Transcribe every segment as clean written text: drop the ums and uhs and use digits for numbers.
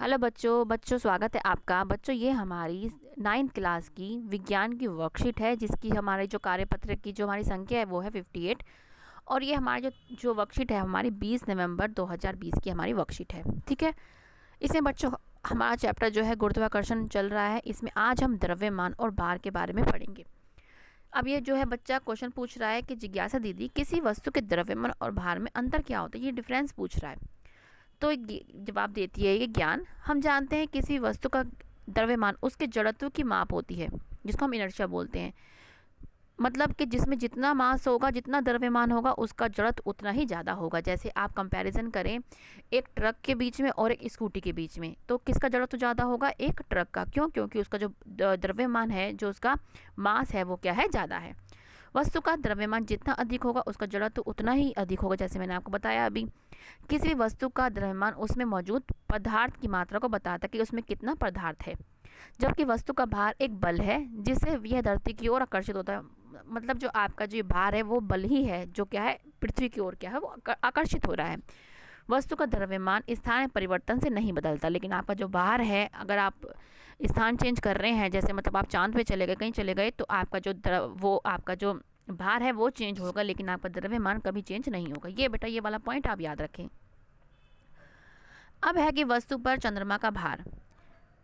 Hello बच्चों बच्चों स्वागत है आपका। बच्चों ये हमारी 9th क्लास की विज्ञान की वर्कशीट है, जिसकी हमारे जो कार्यपत्र की जो हमारी संख्या है वो है 58। और ये हमारी जो जो वर्कशीट है हमारी 20 नवंबर 2020 की हमारी वर्कशीट है। ठीक है, इसमें बच्चों हमारा चैप्टर जो है गुरुत्वाकर्षण चल रहा है। इसमें आज हम द्रव्यमान और भार के बारे में पढ़ेंगे। अब ये जो है बच्चा क्वेश्चन पूछ रहा है कि जिज्ञासा दीदी, किसी वस्तु के द्रव्यमान और भार में अंतर क्या होता है, ये डिफरेंस पूछ रहा है। तो जवाब देती है ये ज्ञान। हम जानते हैं किसी वस्तु का द्रव्यमान उसके जड़त्व की माप होती है, जिसको हम इनर्शिया बोलते हैं। मतलब कि जिसमें जितना मास होगा, जितना द्रव्यमान होगा, उसका जड़त्व उतना ही ज़्यादा होगा। जैसे आप कंपैरिजन करें एक ट्रक के बीच में और एक स्कूटी के बीच में, तो किसका जड़त्व ज़्यादा होगा? एक ट्रक का। क्यों? क्योंकि उसका जो द्रव्यमान है, जो उसका मास है, वो क्या है? ज़्यादा है। वस्तु का द्रव्यमान जितना अधिक होगा उसका जड़त्व उतना ही अधिक होगा, जैसे मैंने आपको बताया अभी। किसी भी वस्तु का द्रव्यमान उसमें मौजूद पदार्थ की मात्रा को बताता है कि उसमें कितना पदार्थ है। जबकि वस्तु का भार एक बल है जिससे यह धरती की ओर आकर्षित होता है। मतलब जो आपका जो भार है वो बल ही है, जो क्या है पृथ्वी की ओर क्या है वो आकर्षित हो रहा है। वस्तु का द्रव्यमान स्थान परिवर्तन से नहीं बदलता, लेकिन आपका जो भार है, अगर आप स्थान चेंज कर रहे हैं, जैसे मतलब आप चांद पे चले गए, कहीं चले गए, तो आपका जो वो आपका जो भार है वो चेंज होगा, लेकिन आपका द्रव्यमान कभी चेंज नहीं होगा। ये बेटा ये वाला पॉइंट आप याद रखें। अब है कि वस्तु पर चंद्रमा का भार।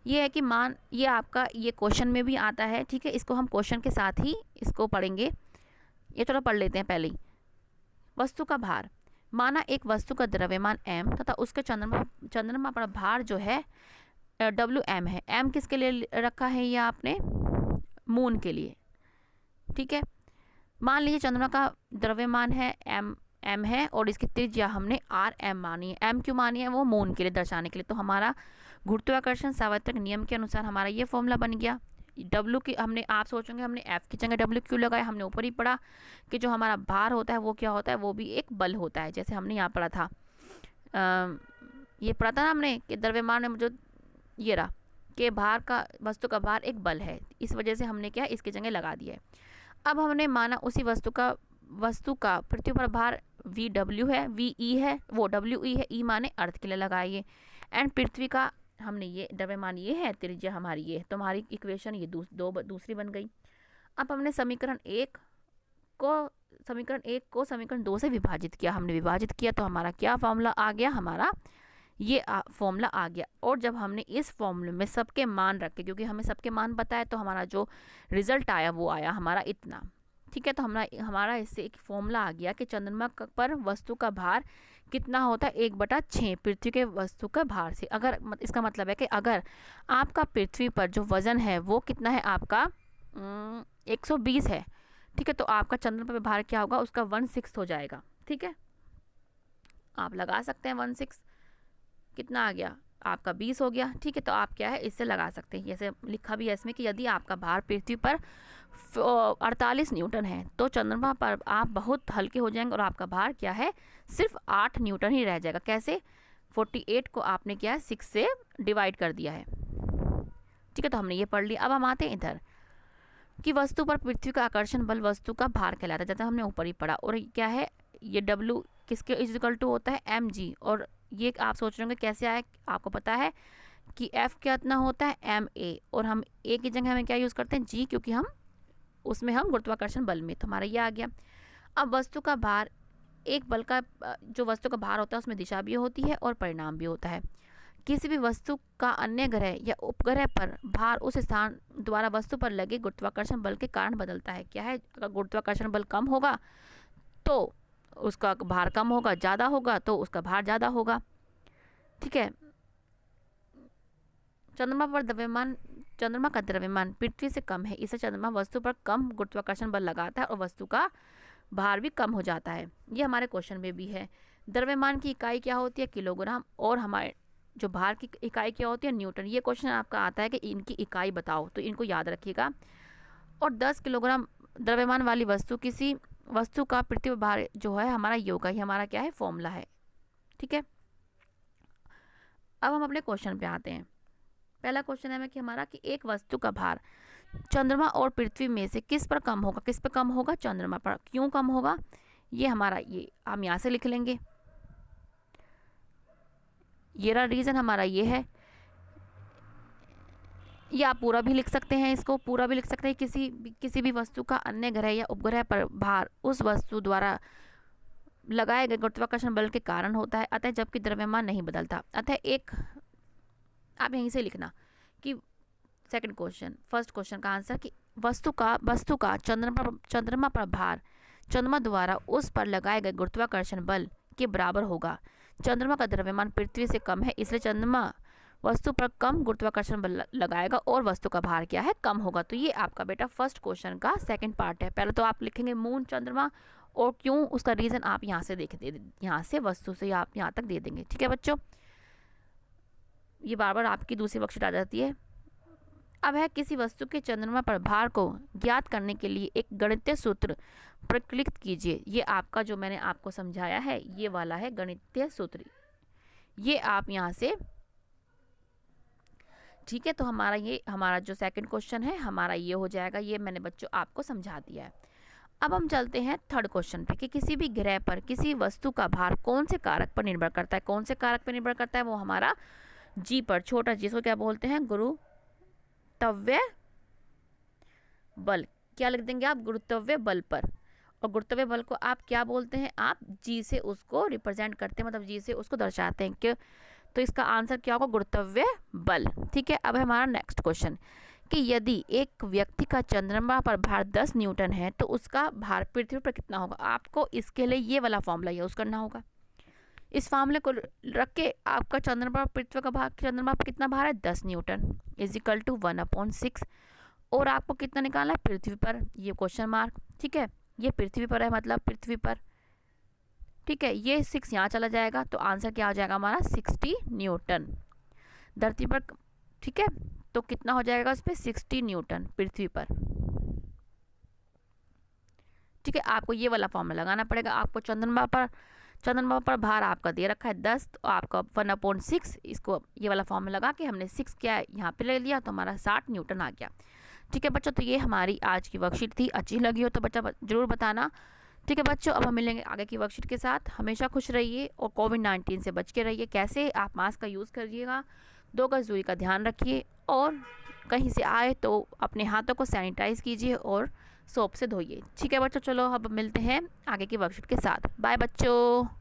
ये है कि मान, ये आपका ये क्वेश्चन में भी आता है। ठीक है, इसको हम क्वेश्चन के साथ ही इसको पढ़ेंगे। ये थोड़ा पढ़ लेते हैं पहले ही। वस्तु का भार। माना एक वस्तु का द्रव्यमान m तथा उसके चंद्रमा पर भार जो है WM है। m किसके लिए रखा है? ये आपने मून के लिए। ठीक है, मान लीजिए चंद्रमा का द्रव्यमान है m है और इसकी त्रिज्या हमने rm मानी है। m क्यों मानी है? वो मून के लिए दर्शाने के लिए। तो हमारा गुरुत्वाकर्षण सार्वत्रिक नियम के अनुसार हमारा ये फॉर्मूला बन गया। W की हमने, आप सोचेंगे हमने F की जगह W क्यों लगाया? हमने ऊपर ही पढ़ा कि जो हमारा भार होता है वो क्या होता है? वो भी एक बल होता है। जैसे हमने यहाँ पढ़ा था, ये पढ़ा था ना हमने कि द्रव्यमान में जो ये रहा कि भार का, वस्तु का भार एक बल है, इस वजह से हमने क्या इसकी जगह लगा दिया है। अब हमने माना उसी वस्तु का पृथ्वी पर भार VW है, VE है, वो WE है, E माने अर्थ के लिए लगाइए, एंड पृथ्वी का हमने ये द्रव्यमान ये है, त्रिज्या हमारी ये है। तो हमारी इक्वेशन ये दूसरी बन गई। अब हमने समीकरण 1 को समीकरण 2 से विभाजित किया। हमने विभाजित किया तो हमारा क्या फॉर्मूला आ गया? हमारा ये फॉर्मूला आ गया। और जब हमने इस फॉर्मूले में सबके मान रखे, क्योंकि हमें सबके मान पता है, तो हमारा जो रिजल्ट आया वो आया हमारा इतना। ठीक है, तो हमारा इससे एक फॉर्मूला आ गया कि चंद्रमा पर वस्तु का भार कितना होता है? 1/6 पृथ्वी के वस्तु का भार से। अगर इसका मतलब है कि अगर आपका पृथ्वी पर जो वजन है वो कितना है? आपका 120 है। ठीक है, तो आपका चंद्रमा पर भार क्या होगा? उसका 1/6 हो जाएगा। ठीक है, आप लगा सकते हैं 1/6 कितना आ गया? आपका 20 हो गया। ठीक है, तो आप क्या है इससे लगा सकते हैं। जैसे लिखा भी है इसमें कि यदि आपका भार पृथ्वी पर 48 न्यूटन है तो चंद्रमा पर आप बहुत हल्के हो जाएंगे और आपका भार क्या है? सिर्फ 8 न्यूटन ही रह जाएगा। कैसे? 48 को आपने क्या है 6 से डिवाइड कर दिया है। ठीक है, तो हमने ये पढ़ लिया। अब हम आते हैं इधर कि वस्तु पर पृथ्वी का आकर्षण बल वस्तु का भार कहलाता है, जैसे हमने ऊपर ही पढ़ा। और क्या है ये W किसके इक्वल टू होता है? mg। और ये आप सोच रहे होंगे कैसे आया? आपको पता है कि F कितना होता है? ma। और हम A की जगह हमें क्या यूज़ करते हैं? g, क्योंकि हम उसमें हम गुरुत्वाकर्षण बल में, तो हमारा ये आ गया। अब वस्तु का भार, एक बल का जो वस्तु का भार होता है उसमें दिशा भी होती है और परिणाम भी होता है। किसी भी वस्तु का अन्य ग्रह या उपग्रह पर भार उस स्थान द्वारा वस्तु पर लगे गुरुत्वाकर्षण बल के कारण बदलता है। क्या है? अगर गुरुत्वाकर्षण बल कम होगा तो उसका भार कम होगा, ज़्यादा होगा तो उसका भार ज़्यादा होगा। ठीक है, चंद्रमा का द्रव्यमान पृथ्वी से कम है, इसे चंद्रमा वस्तु पर कम गुरुत्वाकर्षण बल लगाता है और वस्तु का भार भी कम हो जाता है। ये हमारे क्वेश्चन में भी है। द्रव्यमान की इकाई क्या होती है? किलोग्राम। और हमारे जो भार की इकाई क्या होती है? न्यूटन। ये क्वेश्चन आपका आता है कि इनकी इकाई बताओ, तो इनको याद रखिएगा। और 10 किलोग्राम द्रव्यमान वाली किसी वस्तु का पृथ्वी भार जो है हमारा ये होगा, ये हमारा क्या है? फॉर्मूला है। ठीक है, अब हम अपने क्वेश्चन पे आते हैं। पहला क्वेश्चन है कि हमारा कि एक वस्तु का भार चंद्रमा और पृथ्वी में से किस पर कम होगा? किस पर कम होगा? चंद्रमा पर। क्यों कम होगा? ये हमारा, ये हम यहाँ से लिख लेंगे। ये रहा रीज़न हमारा ये है या आप पूरा भी लिख सकते हैं, इसको पूरा भी लिख सकते हैं। किसी भी वस्तु का अन्य ग्रह या उपग्रह पर भार उस वस्तु द्वारा लगाए गए गुरुत्वाकर्षण बल के कारण होता है, अतः जबकि द्रव्यमान नहीं बदलता। अतः एक आप यहीं से लिखना कि सेकंड क्वेश्चन, फर्स्ट क्वेश्चन का आंसर कि वस्तु का चंद्रमा पर भार चंद्रमा द्वारा उस पर लगाए गए गुरुत्वाकर्षण बल के बराबर होगा। चंद्रमा का द्रव्यमान पृथ्वी से कम है, इसलिए चंद्रमा वस्तु पर कम गुरुत्वाकर्षण बल लगाएगा और वस्तु का भार क्या है, कम होगा। तो ये आपका बेटा फर्स्ट क्वेश्चन का सेकंड पार्ट है। पहले तो आप लिखेंगे मून चंद्रमा और क्यों, उसका रीजन आप यहाँ से यहाँ से वस्तु से आप यहाँ तक दे देंगे। ठीक है बच्चों, ये बार बार आपकी दूसरी वर्कशीट आ जाती है। अब है किसी वस्तु के चंद्रमा पर भार को ज्ञात करने के लिए एक गणितीय सूत्र प्रकलित कीजिए। ये आपका जो मैंने आपको समझाया है ये वाला है गणितीय सूत्र, ये आप यहाँ से, ठीक है। तो हमारा जो सेकंड क्वेश्चन है हमारा ये हो जाएगा, ये मैंने बच्चों आपको समझा दिया है। अब हम चलते हैं थर्ड क्वेश्चन पे कि किसी भी ग्रह पर किसी वस्तु का भार कौन से कारक पर निर्भर करता है। कौन से कारक पर निर्भर करता है, वो हमारा जी पर, छोटा जी, इसको क्या बोलते हैं, गुरुत्वाकर्षण बल। क्या लिख देंगे आप, गुरुत्वाकर्षण बल पर। और गुरुत्वाकर्षण बल को आप क्या बोलते हैं, आप जी से उसको रिप्रेजेंट करते हैं, मतलब जी से उसको दर्शाते हैं। क्यों, तो इसका आंसर क्या होगा, गुरुत्वाकर्षण बल। ठीक है। अब हमारा नेक्स्ट क्वेश्चन कि यदि एक व्यक्ति का चंद्रमा पर भार 10 न्यूटन है तो उसका भार पृथ्वी पर कितना होगा। आपको इसके लिए ये वाला फॉर्मूला यूज करना होगा। इस फार्मूले को रख के आपका चंद्रमा पर पृथ्वी का भार, चंद्रमा पर कितना भार है, 10 न्यूटन इजिकल टू 1/6। और आपको कितना निकालना है पृथ्वी पर, ये क्वेश्चन मार्क। ठीक है, ये पृथ्वी पर है, मतलब पृथ्वी पर। ठीक है, ये 6 यहाँ चला जाएगा तो आंसर क्या हो जाएगा हमारा 60 न्यूटन धरती पर। ठीक है, तो कितना हो जाएगा उस पर 60 न्यूटन पृथ्वी पर। ठीक है, आपको ये वाला फॉर्मूला लगाना पड़ेगा। आपको चंद्रमा पर भार आपका दे रखा है 10, तो आपका 1/6, इसको ये वाला फॉर्मूला लगा के हमने 6 क्या यहाँ पे ले लिया तो हमारा 60 न्यूटन आ गया। ठीक है बच्चों, तो ये हमारी आज की वर्कशीट थी। अच्छी लगी हो तो बच्चा जरूर बताना। ठीक है बच्चों, अब हम मिलेंगे आगे की वर्कशीट के साथ। हमेशा खुश रहिए और कोविड-19 से बच के रहिए। कैसे आप मास्क का यूज़ करिएगा, 2 गज दूरी का ध्यान रखिए, और कहीं से आए तो अपने हाथों को सैनिटाइज कीजिए और सोप से धोइए। ठीक है बच्चों, चलो अब मिलते हैं आगे की वर्कशीट के साथ। बाय बच्चों।